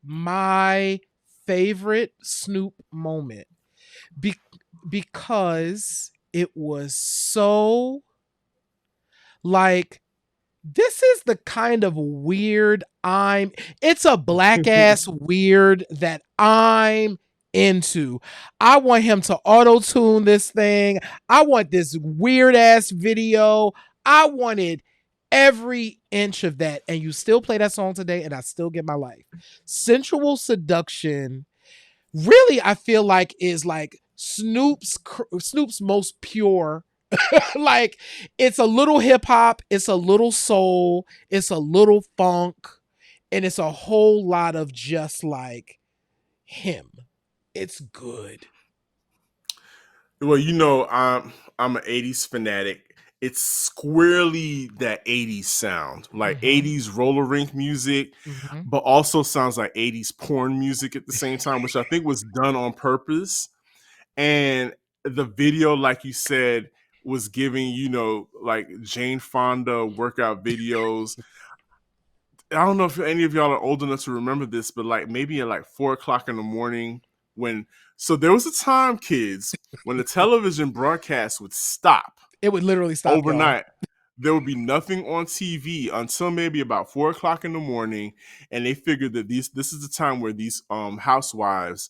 My favorite Snoop moment. Be- because it was so like, this is the kind of weird it's a black ass weird that I'm into. I want him to auto tune this thing. I want this weird ass video. I wanted every inch of that. And you still play that song today, and I still get my life. Sensual Seduction, really, I feel like is like Snoop's most pure. Like, it's a little hip hop, it's a little soul, it's a little funk, and it's a whole lot of just like him. It's good. Well, I'm an '80s fanatic. It's squarely that '80s sound, like Mm-hmm. '80s roller rink music, Mm-hmm. but also sounds like '80s porn music at the same time, which I think was done on purpose. And the video, like you said, was giving, like Jane Fonda workout videos. I don't know if any of y'all are old enough to remember this, but like maybe at like 4 o'clock in the morning when, so there was a time, kids, when the television broadcast would stop It would literally stop, y'all. overnight. There would be nothing on TV until maybe about 4 o'clock in the morning, and they figured that this is the time where these housewives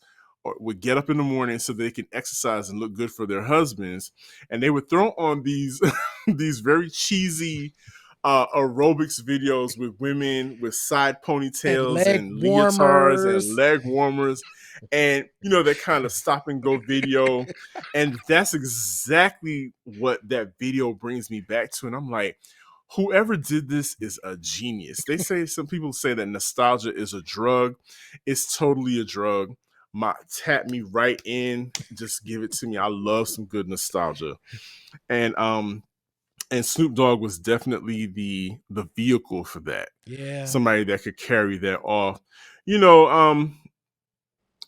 would get up in the morning so they can exercise and look good for their husbands, and they would throw on these these very cheesy aerobics videos with women with side And ponytails leg and leotards and warmers. leg warmers, and that kind of stop and go video. And that's exactly what that video brings me back to. And I'm like, whoever did this is a genius. Some people say that nostalgia is a drug. It's totally a drug. Tap me right in, just give it to me. I love some good nostalgia. And Snoop Dogg was definitely the vehicle for that. Yeah. Somebody that could carry that off. You know,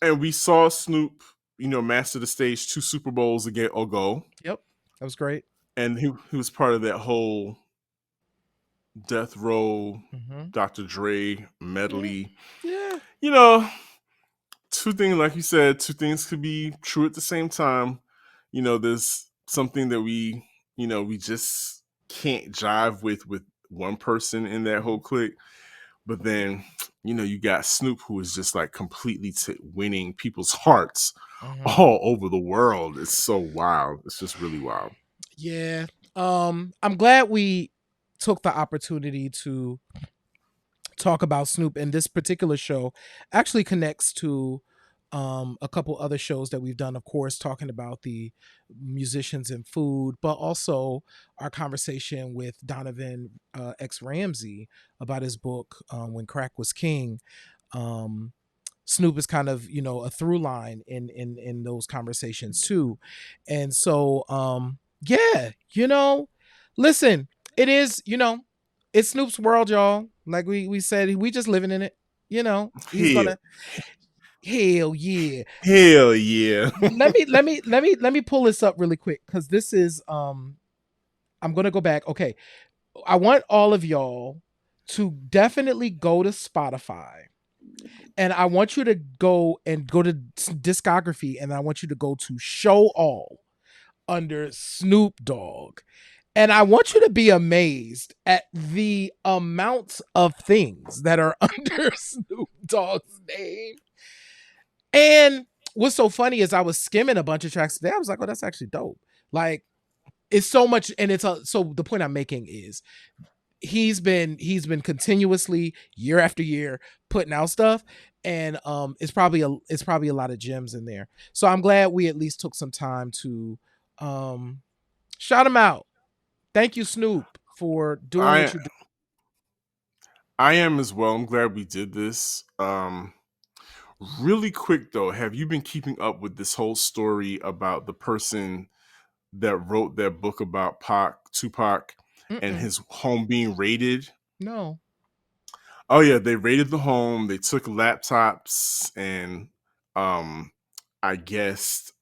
and we saw Snoop, master the stage 2 Super Bowls ago. Yep. That was great. And he was part of that whole Death Row, Mm-hmm. Dr. Dre Yeah. medley. Yeah. You know, two things, like you said, two things could be true at the same time. There's something that we just can't jive with one person in that whole clique. But then, you got Snoop, who is just like completely winning people's hearts Mm-hmm. all over the world. It's so wild. It's just really wild. Yeah. I'm glad we took the opportunity to talk about Snoop, and this particular show actually connects to a couple other shows that we've done, of course, talking about the musicians and food, but also our conversation with Donovan X Ramsey about his book, When Crack Was King. Um, Snoop is kind of, a through line in those conversations too. And so yeah, listen, it is, it's Snoop's world, y'all. Like we said, we just living in it. He's Hell, gonna, hell yeah. hell yeah. Let me pull this up really quick, because this is I'm gonna go back. Okay. I want all of y'all to definitely go to Spotify, and I want you to go to discography, and I want you to go to show all under Snoop Dogg. And I want you to be amazed at the amount of things that are under Snoop Dogg's name. And what's so funny is I was skimming a bunch of tracks today. I was like, oh, that's actually dope. Like, it's so much, and so the point I'm making is he's been continuously year after year putting out stuff, and it's probably a lot of gems in there. So I'm glad we at least took some time to shout him out. Thank you, Snoop, for doing what I you do. I am as well. I'm glad we did this. Really quick though, have you been keeping up with this whole story about the person that wrote that book about Tupac, and Mm-mm. his home being raided? No. Oh yeah, they raided the home. They took laptops and um I guess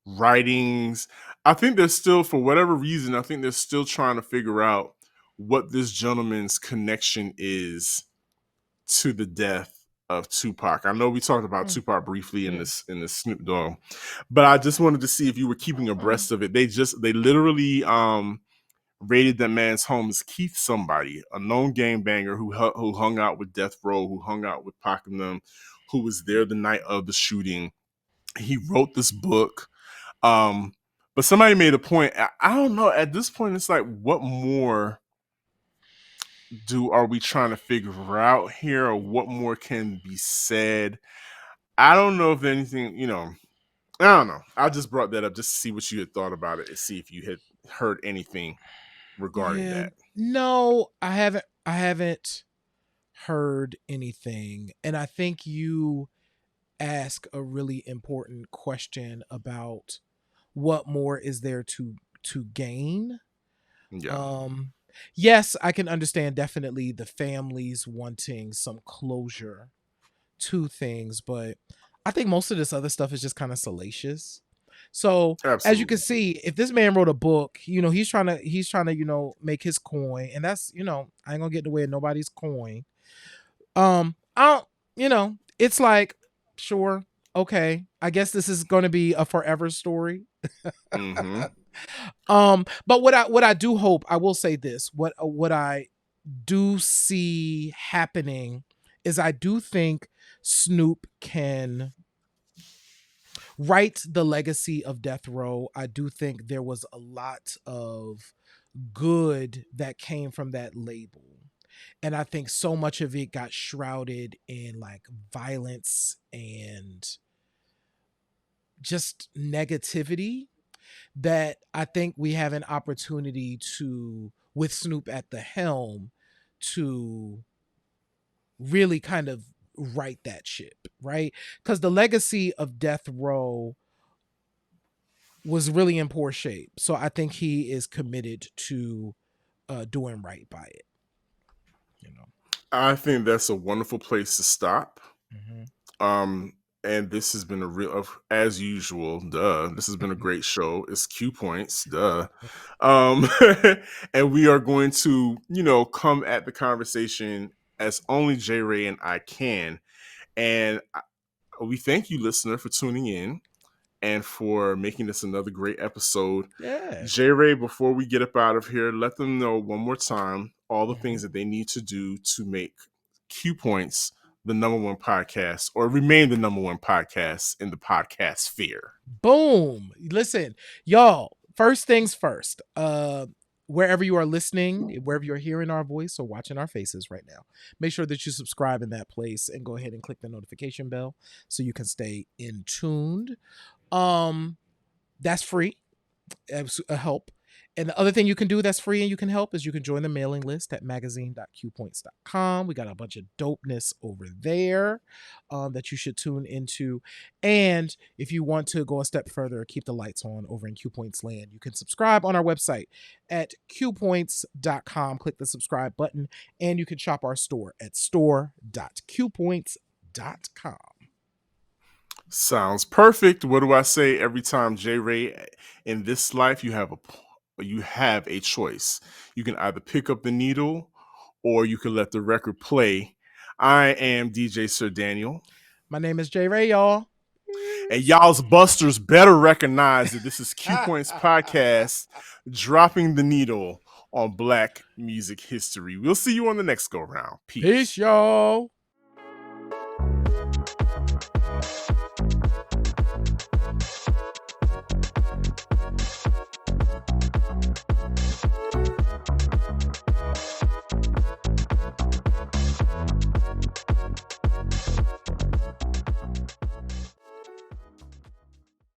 writings. I think they're still, for whatever reason, I think they're still trying to figure out what this gentleman's connection is to the death of Tupac. I know we talked about Tupac briefly in this Snoop Dogg, but I just wanted to see if you were keeping abreast of it. They literally raided that man's home as Keith somebody, a known gangbanger who hung out with Death Row, who hung out with Pac and them, who was there the night of the shooting. He wrote this book. But somebody made a point. I don't know. At this point, it's like, what more are we trying to figure out here, or what more can be said? I don't know if anything, I don't know. I just brought that up just to see what you had thought about it and see if you had heard anything regarding that. No, I haven't heard anything. And I think you ask a really important question about what more is there to gain. Yeah. Yes, I can understand definitely the families wanting some closure to things, but I think most of this other stuff is just kind of salacious. So Absolutely. as you can see, if this man wrote a book, he's trying to make his coin, and that's, I ain't gonna get in the way of nobody's coin. I don't, it's like, sure, okay, I guess this is going to be a forever story. Mm-hmm. But what I do hope, I will say this, what I do see happening is I do think Snoop can write the legacy of Death Row. I do think there was a lot of good that came from that label. And I think so much of it got shrouded in like violence and just negativity, that I think we have an opportunity to, with Snoop at the helm, to really kind of right that ship, right? Because the legacy of Death Row was really in poor shape. So I think he is committed to doing right by it. I think that's a wonderful place to stop. Mm-hmm. And this has been as usual, this has been a great show. It's Q Points, and we are going to, come at the conversation as only J Ray and I can. And we thank you, listener, for tuning in and for making this another great episode. Yeah. J Ray, before we get up out of here, let them know one more time all the things that they need to do to make Q Points the #1 podcast, or remain the #1 podcast in the podcast sphere. Boom. Listen, y'all, first things first. Wherever you are listening, wherever you're hearing our voice or watching our faces right now, make sure that you subscribe in that place and go ahead and click the notification bell so you can stay in tuned. That's free. It's a help. And the other thing you can do that's free and you can help is you can join the mailing list at magazine.qpoints.com. We got a bunch of dopeness over there that you should tune into. And if you want to go a step further, keep the lights on over in Q Points land, you can subscribe on our website at qpoints.com. Click the subscribe button, and you can shop our store at store.qpoints.com. Sounds perfect. What do I say every time, J Ray? In this life, you have a choice. You can either pick up the needle or you can let the record play. I am DJ Sir Daniel. My name is J Ray, y'all. And y'all's busters better recognize that this is Q Points Podcast, dropping the needle on Black music history. We'll see you on the next go round. Peace, y'all.